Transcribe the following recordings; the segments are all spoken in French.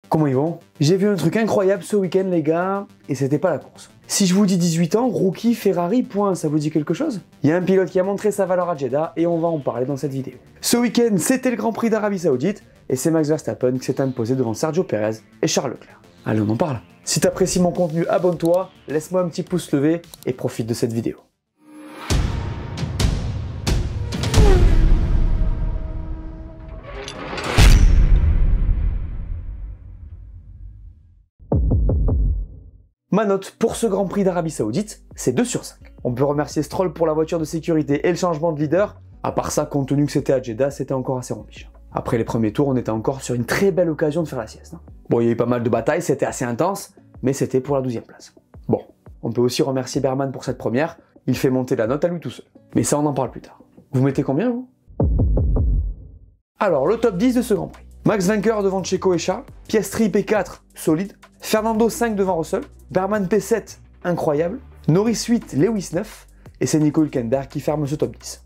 Comment ils vont? J'ai vu un truc incroyable ce week-end les gars, et c'était pas la course. Si je vous dis 18 ans, rookie, Ferrari, point, ça vous dit quelque chose? Il y a un pilote qui a montré sa valeur à Jeddah, et on va en parler dans cette vidéo. Ce week-end, c'était le Grand Prix d'Arabie Saoudite, et c'est Max Verstappen qui s'est imposé devant Sergio Pérez et Charles Leclerc. Allez, on en parle. Si t'apprécies mon contenu, abonne-toi, laisse-moi un petit pouce levé, et profite de cette vidéo. Ma note pour ce Grand Prix d'Arabie Saoudite, c'est 2 sur 5. On peut remercier Stroll pour la voiture de sécurité et le changement de leader. À part ça, compte tenu que c'était à Jeddah, c'était encore assez rompiche. Après les premiers tours, on était encore sur une très belle occasion de faire la sieste. Bon, il y a eu pas mal de batailles, c'était assez intense, mais c'était pour la 12e place. Bon, on peut aussi remercier Berman pour cette première, il fait monter la note à lui tout seul. Mais ça, on en parle plus tard. Vous mettez combien, vous? Alors, le top 10 de ce Grand Prix. Max vainqueur devant Checo et Charles, Piastri P4, solide, Fernando 5 devant Russell, Berman P7, incroyable, Norris 8, Lewis 9, et c'est Nico Hülkenberg qui ferme ce top 10.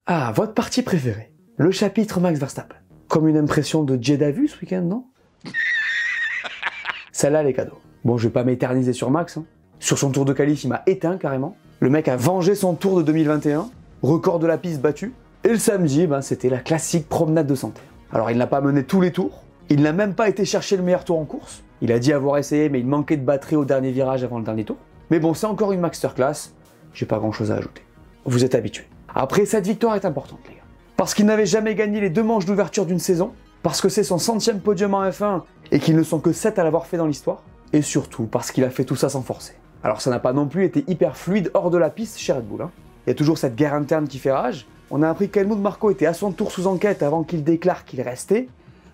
Ah, votre partie préférée, le chapitre Max Verstappen. Comme une impression de Jeddah vu ce week-end, non? Celle-là, les cadeaux. Bon, je vais pas m'éterniser sur Max. Sur son tour de qualif, il m'a éteint carrément. Le mec a vengé son tour de 2021, record de la piste battu. Et le samedi, c'était la classique promenade de santé. Alors il n'a pas mené tous les tours, il n'a même pas été chercher le meilleur tour en course. Il a dit avoir essayé, mais il manquait de batterie au dernier virage avant le dernier tour. Mais bon, c'est encore une masterclass, j'ai pas grand chose à ajouter. Vous êtes habitués. Après, cette victoire est importante, les gars. Parce qu'il n'avait jamais gagné les 2 manches d'ouverture d'une saison, parce que c'est son 100e podium en F1 et qu'ils ne sont que 7 à l'avoir fait dans l'histoire, et surtout parce qu'il a fait tout ça sans forcer. Alors ça n'a pas non plus été hyper fluide hors de la piste chez Red Bull. Il y a toujours cette guerre interne qui fait rage. On a appris qu'Helmut Marko était à son tour sous enquête avant qu'il déclare qu'il restait.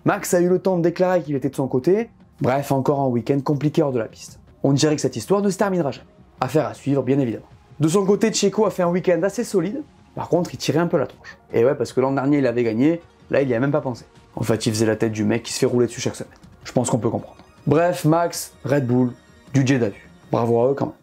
Max a eu le temps de déclarer qu'il était de son côté. Bref, encore un week-end compliqué hors de la piste. On dirait que cette histoire ne se terminera jamais. Affaire à suivre, bien évidemment. De son côté, Checo a fait un week-end assez solide. Par contre, il tirait un peu la tronche. Et ouais, parce que l'an dernier, il avait gagné. Là, il y a même pas pensé. En fait, il faisait la tête du mec qui se fait rouler dessus chaque semaine. Je pense qu'on peut comprendre. Bref, Max, Red Bull, du Jeddah vu. Bravo à eux quand même.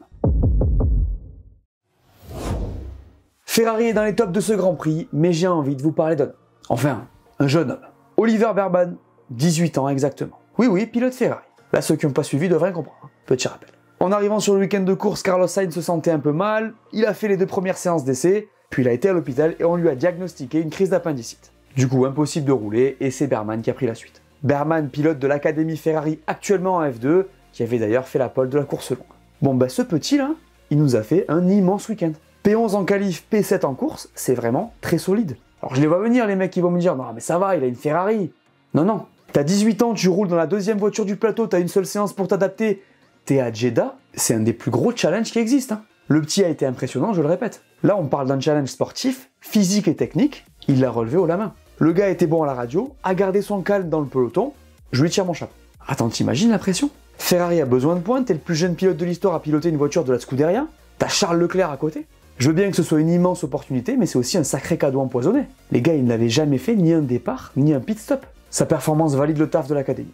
Ferrari est dans les tops de ce Grand Prix, mais j'ai envie de vous parler d'un homme. Enfin, un jeune homme. Oliver Berman, 18 ans exactement. Oui, pilote Ferrari. Là, ceux qui n'ont pas suivi devraient comprendre. Petit rappel. En arrivant sur le week-end de course, Carlos Sainz se sentait un peu mal, il a fait les 2 premières séances d'essai, puis il a été à l'hôpital et on lui a diagnostiqué une crise d'appendicite. Du coup, impossible de rouler et c'est Berman qui a pris la suite. Berman, pilote de l'Académie Ferrari actuellement en F2, qui avait d'ailleurs fait la pole de la course longue. Bon, ce petit là, il nous a fait un immense week-end. P11 en qualif, P7 en course, c'est vraiment très solide. Alors je les vois venir les mecs qui vont me dire « Non mais ça va, il a une Ferrari ». Non, t'as 18 ans, tu roules dans la 2e voiture du plateau, t'as une seule séance pour t'adapter, t'es à Jeddah, c'est un des plus gros challenges qui existent. Le petit a été impressionnant, je le répète. Là on parle d'un challenge sportif, physique et technique, il l'a relevé haut la main. Le gars était bon à la radio, a gardé son calme dans le peloton, je lui tire mon chapeau. Attends, t'imagines la pression? Ferrari a besoin de points, t'es le plus jeune pilote de l'histoire à piloter une voiture de la Scuderia, t'as Charles Leclerc à côté. Je veux bien que ce soit une immense opportunité, mais c'est aussi un sacré cadeau empoisonné. Les gars, ils n'avaient jamais fait ni un départ, ni un pit stop. Sa performance valide le taf de l'académie.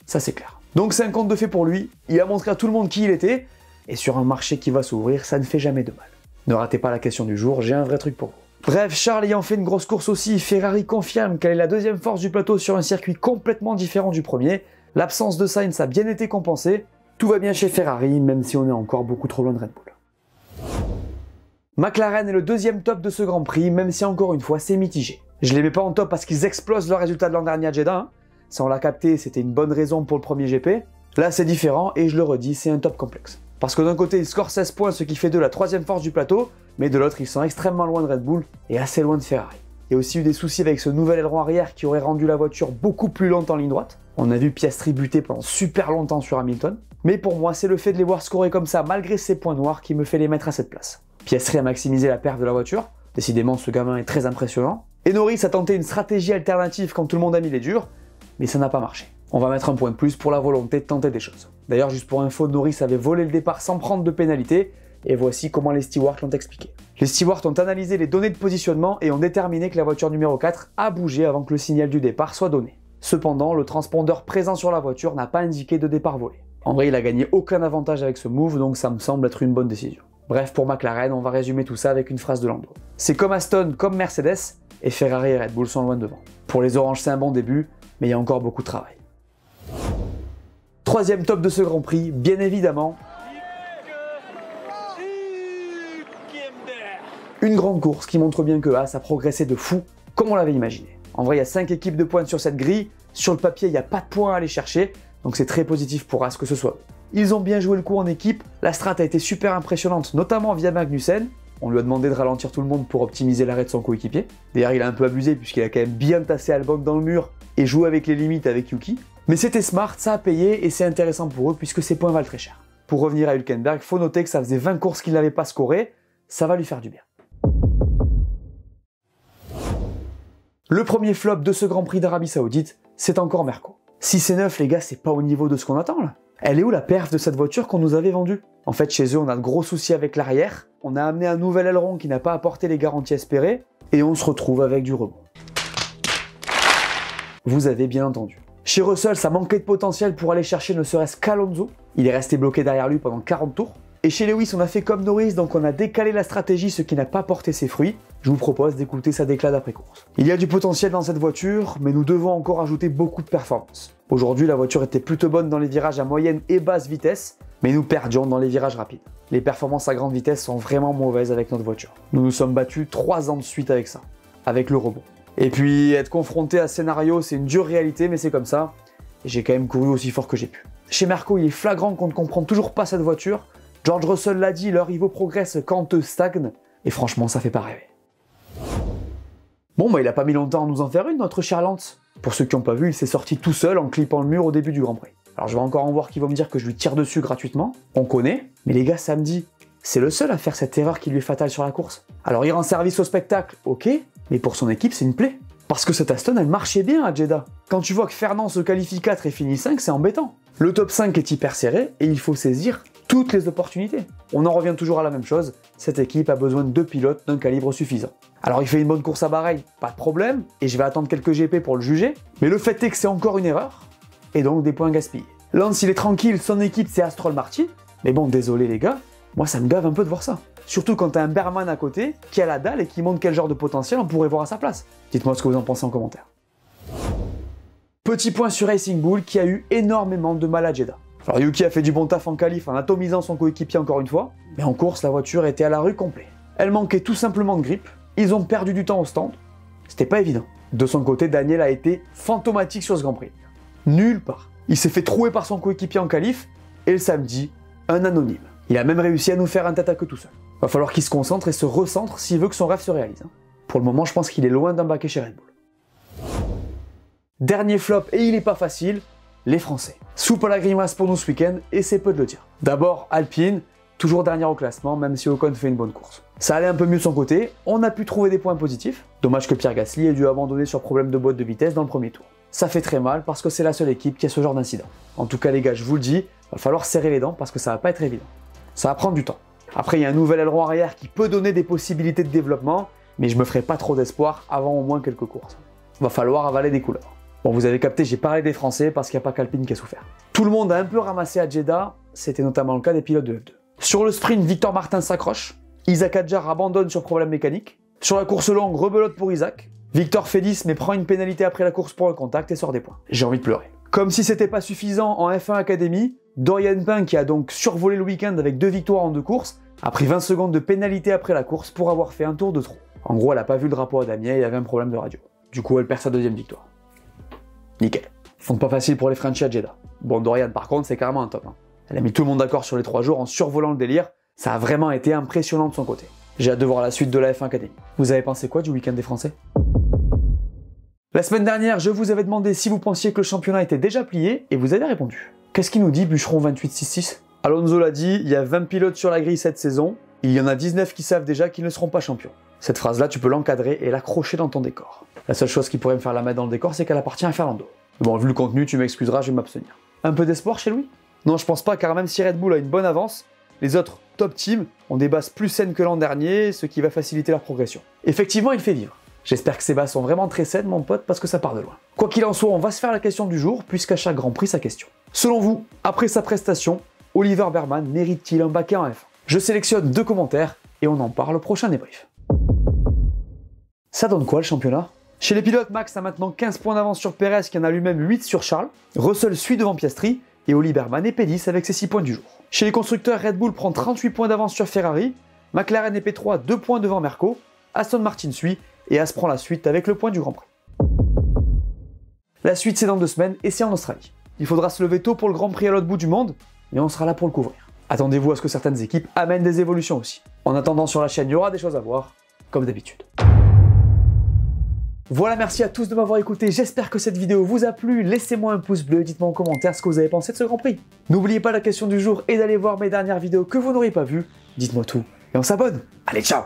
Ça, c'est clair. Donc c'est un conte de fait pour lui, il a montré à tout le monde qui il était, et sur un marché qui va s'ouvrir, ça ne fait jamais de mal. Ne ratez pas la question du jour, j'ai un vrai truc pour vous. Bref, Charles ayant fait une grosse course aussi, Ferrari confirme qu'elle est la 2e force du plateau sur un circuit complètement différent du premier. L'absence de Sainz a bien été compensée. Tout va bien chez Ferrari, même si on est encore beaucoup trop loin de Red Bull. McLaren est le 2e top de ce Grand Prix, même si encore une fois c'est mitigé. Je les mets pas en top parce qu'ils explosent leur résultat de l'an dernier à Jeddah. Ça on l'a capté, c'était une bonne raison pour le premier GP. Là c'est différent et je le redis, c'est un top complexe. Parce que d'un côté ils scorent 16 points, ce qui fait de la 3e force du plateau, mais de l'autre ils sont extrêmement loin de Red Bull et assez loin de Ferrari. Il y a aussi eu des soucis avec ce nouvel aileron arrière qui aurait rendu la voiture beaucoup plus lente en ligne droite. On a vu Piastri buter pendant super longtemps sur Hamilton. Mais pour moi c'est le fait de les voir scorer comme ça malgré ces points noirs qui me fait les mettre à cette place. Piastri a maximisé la perte de la voiture, décidément ce gamin est très impressionnant. Et Norris a tenté une stratégie alternative quand tout le monde a mis les durs, mais ça n'a pas marché. On va mettre un point de plus pour la volonté de tenter des choses. D'ailleurs, juste pour info, Norris avait volé le départ sans prendre de pénalité, et voici comment les stewards l'ont expliqué. Les stewards ont analysé les données de positionnement et ont déterminé que la voiture numéro 4 a bougé avant que le signal du départ soit donné. Cependant, le transpondeur présent sur la voiture n'a pas indiqué de départ volé. En vrai, il a gagné aucun avantage avec ce move, donc ça me semble être une bonne décision. Bref, pour McLaren, on va résumer tout ça avec une phrase de Lando. C'est comme Aston, comme Mercedes, et Ferrari et Red Bull sont loin devant. Pour les oranges, c'est un bon début, mais il y a encore beaucoup de travail. Troisième top de ce Grand Prix, bien évidemment, une grande course qui montre bien que Haas a progressé de fou, comme on l'avait imaginé. En vrai, il y a 5 équipes de points sur cette grille, sur le papier, il n'y a pas de points à aller chercher, donc c'est très positif pour Haas que ce soit. Ils ont bien joué le coup en équipe, la strat a été super impressionnante, notamment via Magnussen. On lui a demandé de ralentir tout le monde pour optimiser l'arrêt de son coéquipier. D'ailleurs, il a un peu abusé puisqu'il a quand même bien tassé Albon dans le mur et joué avec les limites avec Yuki. Mais c'était smart, ça a payé et c'est intéressant pour eux puisque ces points valent très cher. Pour revenir à Hülkenberg, faut noter que ça faisait 20 courses qu'il n'avait pas scoré, ça va lui faire du bien. Le premier flop de ce Grand Prix d'Arabie Saoudite, c'est encore Merco. 6 et 9, les gars, c'est pas au niveau de ce qu'on attend là. Elle est où la perf de cette voiture qu'on nous avait vendue? En fait, chez eux, on a de gros soucis avec l'arrière, on a amené un nouvel aileron qui n'a pas apporté les garanties espérées, et on se retrouve avec du rebond. Vous avez bien entendu. Chez Russell, ça manquait de potentiel pour aller chercher ne serait-ce qu'Alonso. Il est resté bloqué derrière lui pendant 40 tours. Et chez Lewis, on a fait comme Norris, donc on a décalé la stratégie, ce qui n'a pas porté ses fruits. Je vous propose d'écouter sa déclate d'après-course. Il y a du potentiel dans cette voiture, mais nous devons encore ajouter beaucoup de performance. Aujourd'hui, la voiture était plutôt bonne dans les virages à moyenne et basse vitesse, mais nous perdions dans les virages rapides. Les performances à grande vitesse sont vraiment mauvaises avec notre voiture. Nous nous sommes battus 3 ans de suite avec ça, avec le rebond. Et puis, être confronté à ce scénario, c'est une dure réalité, mais c'est comme ça. Et j'ai quand même couru aussi fort que j'ai pu. Chez Merco, il est flagrant qu'on ne comprend toujours pas cette voiture. George Russell l'a dit, leur niveau progresse quand eux stagnent, et franchement, ça fait pas rêver. Bon, bah il a pas mis longtemps à nous en faire une, notre cher Lance. Pour ceux qui n'ont pas vu, il s'est sorti tout seul en clippant le mur au début du Grand Prix. Alors je vais encore en voir qui vont me dire que je lui tire dessus gratuitement, on connaît, mais les gars, samedi, c'est le seul à faire cette erreur qui lui est fatale sur la course. Alors il rend service au spectacle, ok, mais pour son équipe, c'est une plaie. Parce que cette Aston, elle marchait bien à Jeddah. Quand tu vois que Fernand se qualifie 4 et finit 5, c'est embêtant. Le top 5 est hyper serré et il faut saisir toutes les opportunités. On en revient toujours à la même chose, cette équipe a besoin de 2 pilotes d'un calibre suffisant. Alors il fait une bonne course à Bahreïn, pas de problème, et je vais attendre quelques GP pour le juger, mais le fait est que c'est encore une erreur, et donc des points gaspillés. Lance il est tranquille, son équipe c'est Aston Martin, mais bon désolé les gars, moi ça me gave un peu de voir ça. Surtout quand t'as un Berman à côté, qui a la dalle et qui montre quel genre de potentiel on pourrait voir à sa place. Dites-moi ce que vous en pensez en commentaire. Petit point sur Racing Bull qui a eu énormément de mal à Jeddah. Alors Yuki a fait du bon taf en qualif en atomisant son coéquipier encore une fois, mais en course la voiture était à la rue complet. Elle manquait tout simplement de grip, ils ont perdu du temps au stand, c'était pas évident. De son côté, Daniel a été fantomatique sur ce Grand Prix. Nulle part. Il s'est fait trouer par son coéquipier en qualif, et le samedi, un anonyme. Il a même réussi à nous faire un tête-à-queue tout seul. Va falloir qu'il se concentre et se recentre s'il veut que son rêve se réalise. Pour le moment, je pense qu'il est loin d'un baquet chez Red Bull. Dernier flop, et il est pas facile, les Français. Soupe à la grimace pour nous ce week-end, et c'est peu de le dire. D'abord, Alpine, toujours dernière au classement, même si Ocon fait une bonne course. Ça allait un peu mieux de son côté, on a pu trouver des points positifs. Dommage que Pierre Gasly ait dû abandonner sur problème de boîte de vitesse dans le premier tour. Ça fait très mal parce que c'est la seule équipe qui a ce genre d'incident. En tout cas les gars, je vous le dis, va falloir serrer les dents parce que ça va pas être évident. Ça va prendre du temps. Après, il y a un nouvel aileron arrière qui peut donner des possibilités de développement, mais je me ferai pas trop d'espoir avant au moins quelques courses. Va falloir avaler des couleurs. Bon, vous avez capté, j'ai parlé des Français parce qu'il n'y a pas qu'Alpine qui a souffert. Tout le monde a un peu ramassé à Jeddah, c'était notamment le cas des pilotes de F2. Sur le sprint, Victor Martin s'accroche, Isaac Hadjar abandonne sur problème mécanique. Sur la course longue, rebelote pour Isaac. Victor fait 10 mais prend une pénalité après la course pour le contact et sort des points. J'ai envie de pleurer. Comme si c'était pas suffisant en F1 Academy, Dorian Pain, qui a donc survolé le week-end avec 2 victoires en 2 courses, a pris 20 secondes de pénalité après la course pour avoir fait un tour de trop. En gros, elle a pas vu le drapeau à damier, il y avait un problème de radio. Du coup, elle perd sa 2e victoire. Nickel. Donc pas facile pour les Frenchies à Jeddah. Bon, Dorian par contre, c'est carrément un top. Elle a mis tout le monde d'accord sur les 3 jours en survolant le délire. Ça a vraiment été impressionnant de son côté. J'ai hâte de voir la suite de la F1 Academy. Vous avez pensé quoi du week-end des Français? La semaine dernière, je vous avais demandé si vous pensiez que le championnat était déjà plié, et vous avez répondu. Qu'est-ce qu'il nous dit Bûcheron 2866? Alonso l'a dit, il y a 20 pilotes sur la grille cette saison, il y en a 19 qui savent déjà qu'ils ne seront pas champions. Cette phrase-là, tu peux l'encadrer et l'accrocher dans ton décor. La seule chose qui pourrait me faire la mettre dans le décor, c'est qu'elle appartient à Fernando. Bon, vu le contenu, tu m'excuseras, je vais m'abstenir. Un peu d'espoir chez lui? Non, je pense pas, car même si Red Bull a une bonne avance, les autres top teams ont des bases plus saines que l'an dernier, ce qui va faciliter leur progression. Effectivement, il fait vivre. J'espère que ces bases sont vraiment très saines, mon pote, parce que ça part de loin. Quoi qu'il en soit, on va se faire la question du jour, puisqu'à chaque Grand Prix, sa question. Selon vous, après sa prestation, Oliver Berman mérite-t-il un baquet en F1? Je sélectionne 2 commentaires, et on en parle au prochain débrief. Ça donne quoi le championnat? Chez les pilotes, Max a maintenant 15 points d'avance sur Pérez qui en a lui-même 8 sur Charles. Russell suit devant Piastri et Oli Bergman est P10 avec ses 6 points du jour. Chez les constructeurs, Red Bull prend 38 points d'avance sur Ferrari, McLaren et P3 2 points devant Merco, Aston Martin suit et As prend la suite avec le point du Grand Prix. La suite c'est dans 2 semaines et c'est en Australie. Il faudra se lever tôt pour le Grand Prix à l'autre bout du monde, mais on sera là pour le couvrir. Attendez-vous à ce que certaines équipes amènent des évolutions aussi. En attendant, sur la chaîne, il y aura des choses à voir, comme d'habitude. Voilà, merci à tous de m'avoir écouté, j'espère que cette vidéo vous a plu, laissez-moi un pouce bleu, dites-moi en commentaire ce que vous avez pensé de ce Grand Prix. N'oubliez pas la question du jour et d'aller voir mes dernières vidéos que vous n'aurez pas vues, dites-moi tout, et on s'abonne. Allez, ciao!